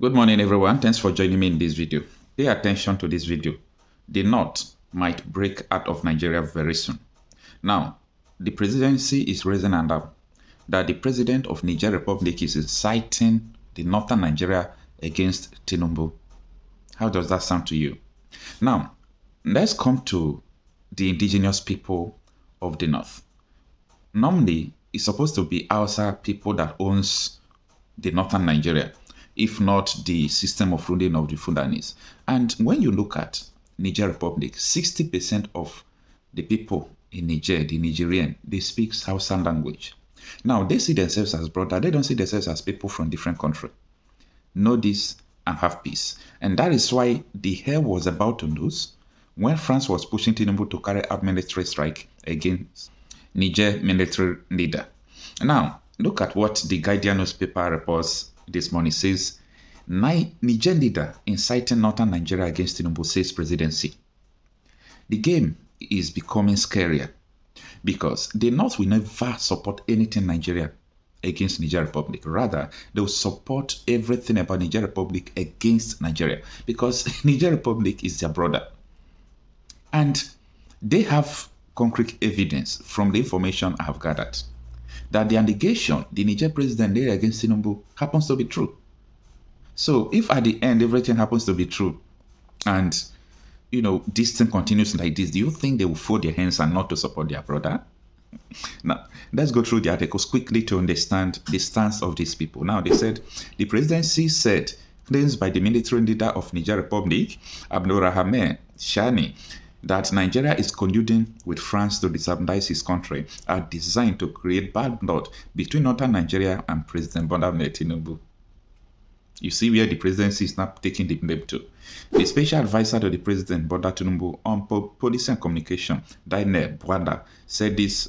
Good morning, everyone. Thanks for joining me in this video. Pay attention to this video. The North might break out of Nigeria very soon. Now, the presidency is raising hand up that the president of Niger Republic is inciting the northern Nigeria against Tinubu. How does that sound to you? Now, let's come to the indigenous people of the North. Normally, it's supposed to be Hausa people that owns the northern Nigeria, if not the system of ruling of the Fulanis. And when you look at Niger Republic, 60% of the people in Niger, the Nigerian, they speak Hausa language. Now, they see themselves as brother. They don't see themselves as people from different country. Know this and have peace. And that is why the air was about to lose when France was pushing Tinubu to carry out military strike against Niger military leader. Now, look at what the Guardian newspaper reports this morning. It says, Niger leader inciting northern Nigeria against Tinubu says presidency. The game is becoming scarier because the North will never support anything Nigeria against Niger Republic. Rather, they will support everything about Niger Republic against Nigeria because Niger Republic is their brother. And they have concrete evidence from the information I have gathered that the allegation the Niger president laid against Tinubu happens to be true. So if at the end everything happens to be true and this thing continues like this, do you think they will fold their hands and not to support their brother? Now, let's go through the articles quickly to understand the stance of these people. Now, they said the presidency said claims by the military leader of Niger Republic, Abdulrahman Shani, that Nigeria is colluding with France to destabilize his country are designed to create bad blood between northern Nigeria and President Bola Tinubu. You see where the presidency is now taking the blame to. The special advisor to the president, Bola Tinubu, on policy and communication, Daniel Bwanda, said this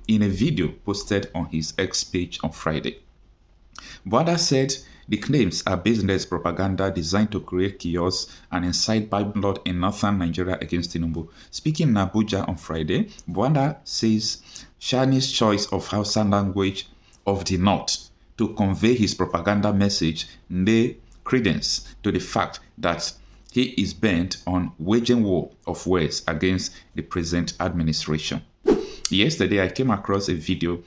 in a video posted on his X page on Friday. Bwanda said the claims are baseless propaganda designed to create chaos and incite bad blood in northern Nigeria against Tinubu. Speaking in Abuja on Friday, Bwanda says Shani's choice of Hausa language of the North to convey his propaganda message lay credence to the fact that he is bent on waging war of words against the present administration. Yesterday, I came across a video,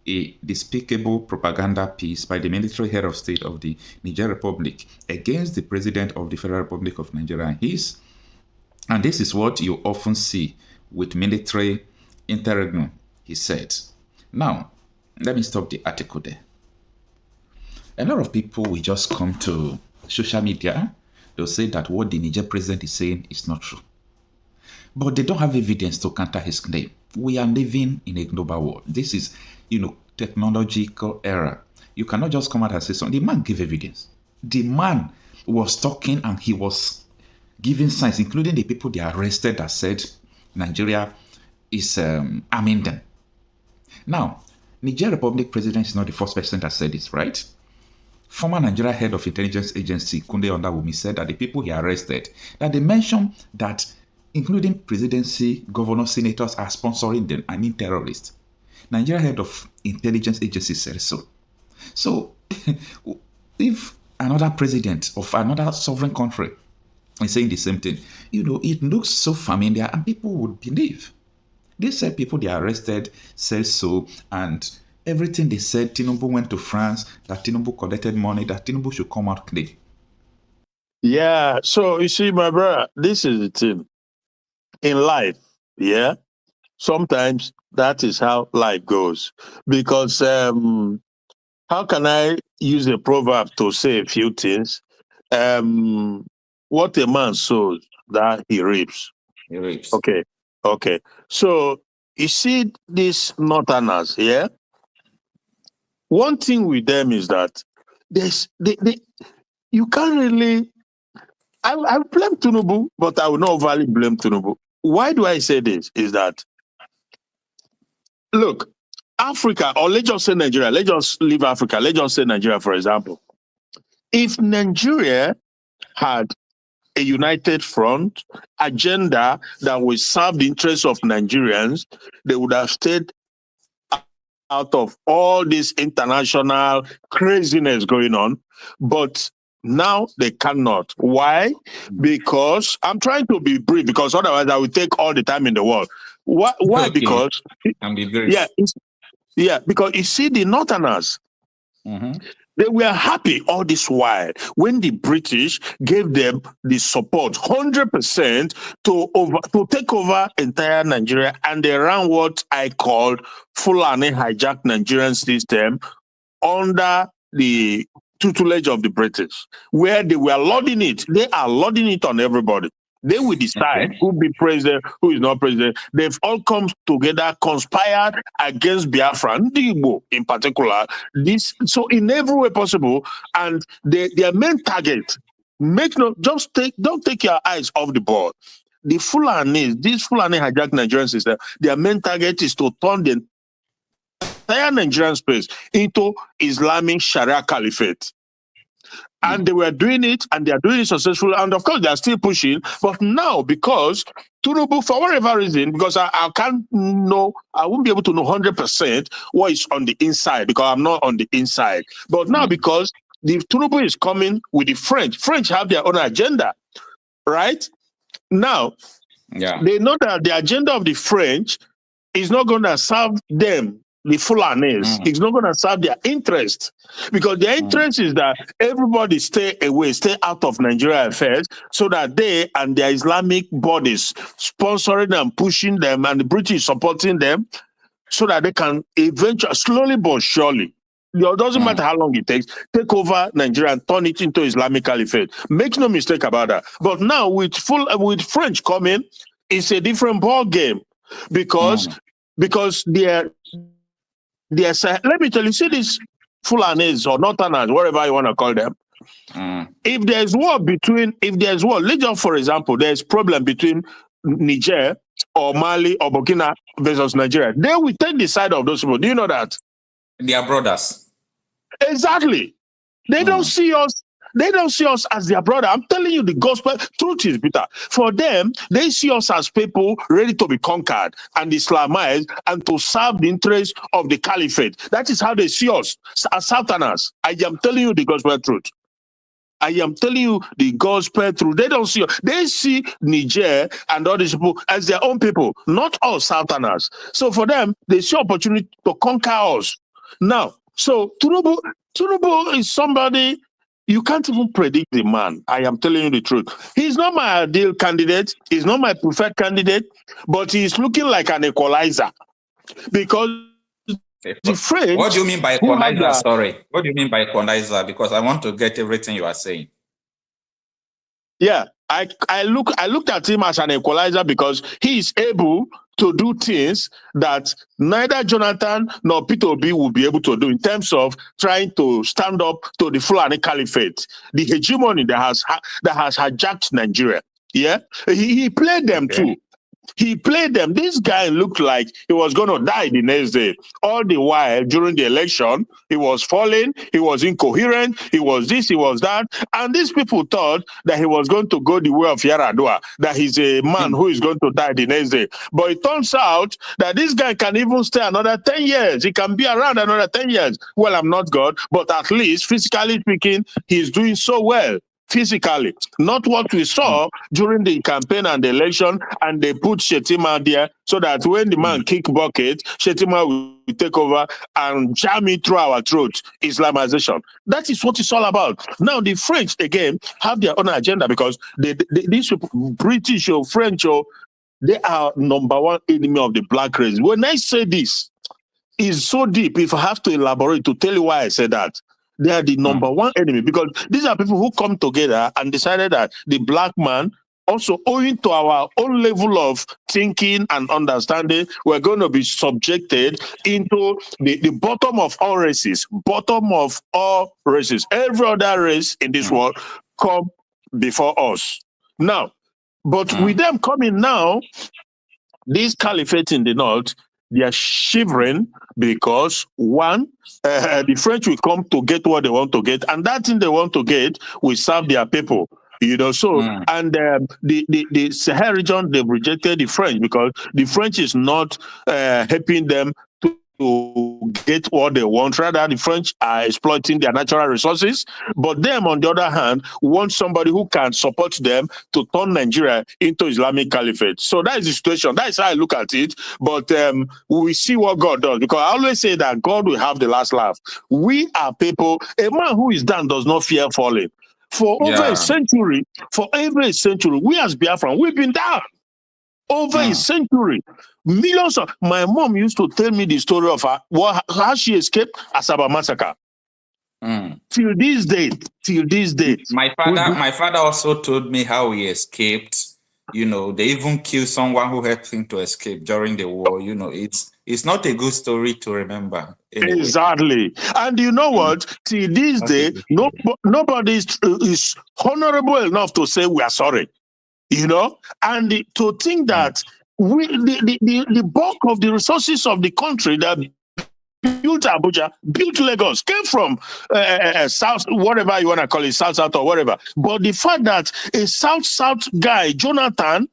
a despicable propaganda piece by the military head of state of the Niger Republic against the president of the Federal Republic of Nigeria. And this is what you often see with military interregnum, he said. Now, let me stop the article there. A lot of people will just come to social media. They'll say that what the Niger president is saying is not true. But they don't have evidence to counter his claim. We are living in a global world. This is, technological era. You cannot just come out and say something. The man gave evidence. The man was talking and he was giving signs, including the people they arrested that said Nigeria is arming them. Now, Niger Republic president is not the first person that said this, right? Former Nigeria head of intelligence agency Kunle Ondawumi said that the people he arrested, that they mentioned that including presidency, governors, senators are sponsoring them, terrorists. Nigeria head of intelligence agency said so. So, if another president of another sovereign country is saying the same thing, it looks so familiar and people would believe. They said people they arrested said so, and everything they said, Tinubu went to France, that Tinubu collected money, that Tinubu should come out clean. Yeah, so you see, my brother, this is the thing. In life, yeah, sometimes that is how life goes. Because how can I use a proverb to say a few things? What a man sows, that he reaps. He reaps. Okay. So you see these northerners, yeah? One thing with them is that you can't really. I blame Tinubu, but I will not overly blame Tinubu. Why do I say this? Is that, look, Africa, or let's just say Nigeria, let's just leave Africa, let's just say Nigeria, for example. If Nigeria had a united front agenda that would serve the interests of Nigerians, they would have stayed out of all this international craziness going on. But Now they cannot. Why? Because I'm trying to be brief, because otherwise I will take all the time in the world. Why? Okay. Because And be brief. because you see the Northerners, Mm-hmm. they were happy all this while when the British gave them the support 100% to take over entire Nigeria, and they ran what I called Fulani hijacked Nigerian system under the tutelage of the British, where they were loading it. They are loading it on everybody. They will decide who be president, who is not president. They've all come together, conspired against Biafra, Ndi Igbo in particular. So in every way possible, and their main target, don't take your eyes off the ball. The Fulani, this Fulani hijacked Nigerian system, their main target is to turn the entire Nigerian space into Islamic Sharia Caliphate. And they were doing it, and they are doing it successfully. And of course, they are still pushing. But now, because Tinubu, for whatever reason, because I can't know, I won't be able to know 100% what is on the inside, because I'm not on the inside. But now, because the Tinubu is coming with the French have their own agenda, right? Now, they know that the agenda of the French is not going to serve them, the Fulanis. It's not going to serve their interest, because their interest is that everybody stay away, stay out of Nigeria affairs, so that they and their Islamic bodies sponsoring and pushing them, and the British supporting them, so that they can eventually, slowly but surely, it doesn't matter how long it takes, take over Nigeria and turn it into Islamic Caliphate. Make no mistake about that. But now with French coming, it's a different ball game, because they're let me tell you, see these Fulanis or Northerners, whatever you want to call them. If there's war, let's just, for example, there's problem between Niger or Mali or Burkina versus Nigeria, they will take the side of those people. Do you know that? They are brothers. Exactly. They don't see us. They don't see us as their brother. I'm telling you, the gospel truth is bitter. For them, they see us as people ready to be conquered and Islamized and to serve the interests of the caliphate. That is how they see us, as Southerners. I am telling you the gospel truth. I am telling you the gospel truth. They don't see us. They see Niger and all these people as their own people, not us Southerners. So for them, they see opportunity to conquer us. Now, so Tinubu is somebody. You can't even predict the man. I am telling you the truth. He's not my ideal candidate. He's not my preferred candidate, but he's looking like an equalizer. Because the French... What do you mean by equalizer? Sorry. What do you mean by equalizer? Because I want to get everything you are saying. Yeah, I looked at him as an equalizer, because he is able to do things that neither Jonathan nor Peter Obi will be able to do, in terms of trying to stand up to the Fulani Caliphate, the hegemony that has hijacked Nigeria. Yeah, he played them too. He played them. This guy looked like he was going to die the next day. All the while, during the election, he was falling, he was incoherent, he was this, he was that. And these people thought that he was going to go the way of Yaradua, that he's a man who is going to die the next day. But it turns out that this guy can even stay another 10 years. He can be around another 10 years. Well, I'm not God, but at least, physically speaking, he's doing so well. Physically, not what we saw during the campaign and the election, and they put Shetima there so that when the man kick bucket, Shetima will take over and jam it through our throat. Islamization. That is what it's all about. Now the French again have their own agenda, because these British or French, they are number one enemy of the black race. When I say this, it's so deep. If I have to elaborate to tell you why I said that. They are the number one enemy, because these are people who come together and decided that the black man, also owing to our own level of thinking and understanding, we're going to be subjected into the bottom of all races, Every other race in this world come before us. Now, but with them coming now, this caliphate in the north, they are shivering, because one, the French will come to get what they want to get, and that thing they want to get will serve their people. So and the Sahel region, they've rejected the French, because the French is not helping them to to get what they want. Rather, the French are exploiting their natural resources, but them, on the other hand, want somebody who can support them to turn Nigeria into Islamic Caliphate. So that is the situation. That is how I look at it. But we see what God does, because I always say that God will have the last laugh. We are people. A man who is down does not fear falling. For over a century, we as Biafran, we've been down. Over a century. Millions of my mom used to tell me the story of how she escaped Asaba massacre. Till this day. My father also told me how he escaped. You know, they even killed someone who helped him to escape during the war. You know, it's not a good story to remember. Anyway. Exactly. And you know what? Till this day, nobody is honorable enough to say we are sorry. You know, and to think that the bulk of the resources of the country that built Abuja, built Lagos, came from South, whatever you want to call it, South or whatever. But the fact that a South guy, Jonathan,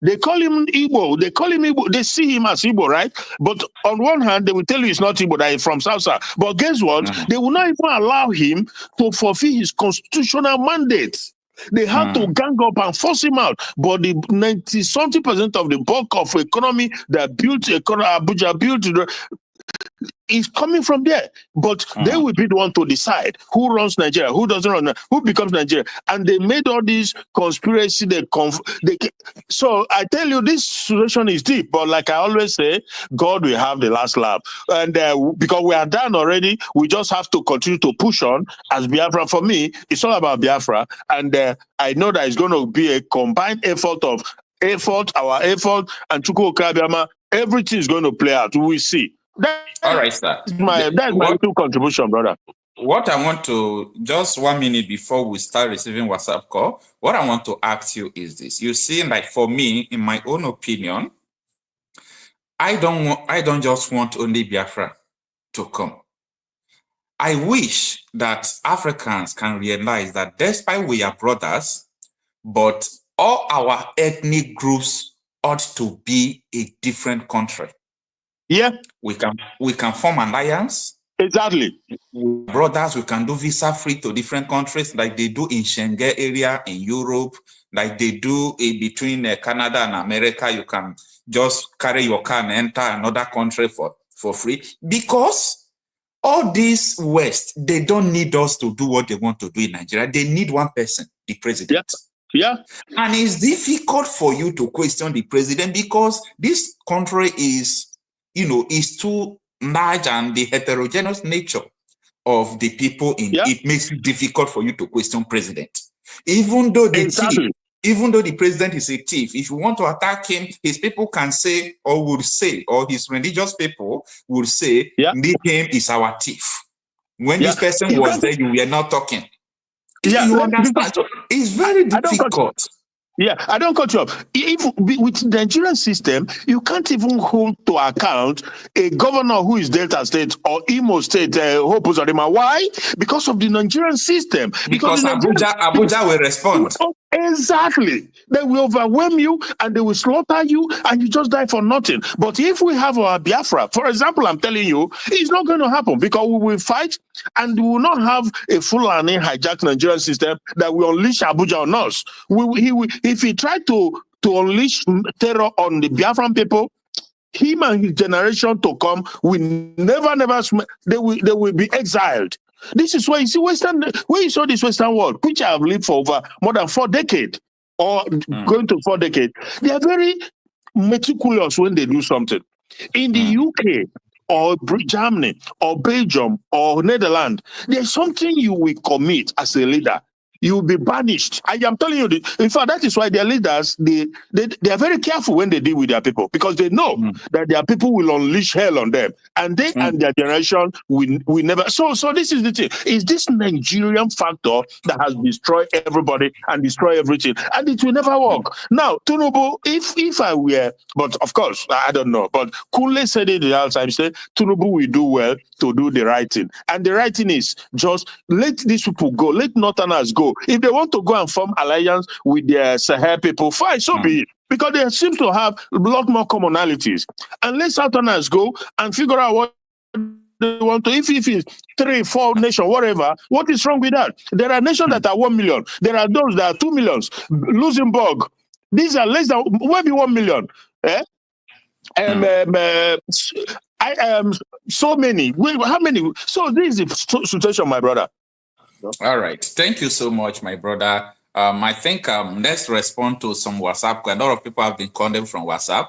they call him Igbo. They see him as Igbo, right? But on one hand, they will tell you it's not Igbo, that he's from South. But guess what? They will not even allow him to fulfill his constitutional mandate. They had to gang up and force him out. But the 90-something% of the bulk of economy that built Abuja built is coming from there. But they will be the one to decide who runs Nigeria, who doesn't run, who becomes Nigeria. And they made all these conspiracy. So I tell you, this situation is deep. But like I always say, God will have the last laugh. And because we are done already, we just have to continue to push on as Biafra. For me, it's all about Biafra. And I know that it's going to be a combined effort of our effort, and Chukwu Okabiama. Everything is going to play out. We will see. All right, sir. That's my little contribution, brother. What I want to, just 1 minute before we start receiving WhatsApp call, what I want to ask you is this. You see, like for me, in my own opinion, I don't just want only Biafra to come. I wish that Africans can realize that despite we are brothers, but all our ethnic groups ought to be a different country. Yeah. We can form an alliance. Exactly. Brothers, we can do visa free to different countries like they do in Schengen area in Europe, like they do between Canada and America. You can just carry your car and enter another country for free, because all this West, they don't need us to do what they want to do in Nigeria. They need one person, the president. Yeah. And it's difficult for you to question the president because this country is, is too large, and the heterogeneous nature of the people in it makes it difficult for you to question president. Even though the president is a thief, if you want to attack him, his people can say, or his religious people will say, him is our thief. When this person was there, you were not talking. You understand? So it's very difficult. I don't cut you off. With the Nigerian system, you can't even hold to account a governor who is Delta State or Imo State, Hope Uzodinma. Why? Because of the Nigerian system. Because Abuja will respond. Exactly. They will overwhelm you and they will slaughter you and you just die for nothing. But if we have our Biafra, for example, I'm telling you, it's not going to happen, because we will fight and we will not have a Fulani hijacked Nigerian system that will unleash Abuja on us. If he tried to unleash terror on the Biafran people, him and his generation to come will never, they will be exiled. This is why you see where you saw this Western world, which I have lived for over more than 4 decades, or going to 4 decades. They are very meticulous when they do something. In the UK or Germany or Belgium or Netherlands, there's something you will commit as a leader. You will be banished. I am telling you, in fact, that is why their leaders, they are very careful when they deal with their people, because they know that their people will unleash hell on them, and they and their generation will never. So this is the thing. It's this Nigerian factor that has destroyed everybody and destroyed everything, and it will never work. Now, Tinubu, if I were, but of course, I don't know, but Kunle said it the last time, said Tinubu will do well to do the right thing, and the right thing is just let these people go, let Northerners go. If they want to go and form alliance with their Sahel people, fine, so be it. Because they seem to have a lot more commonalities. And let Southerners go and figure out what they want to. If it's 3, 4 nations, whatever, what is wrong with that? There are nations that are 1 million. There are those that are 2 millions. Luxembourg, these are less than maybe 1 million. Eh? So many. How many? So this is the situation, my brother. All right. Thank you so much, my brother. I think let's respond to some WhatsApp. A lot of people have been calling from WhatsApp.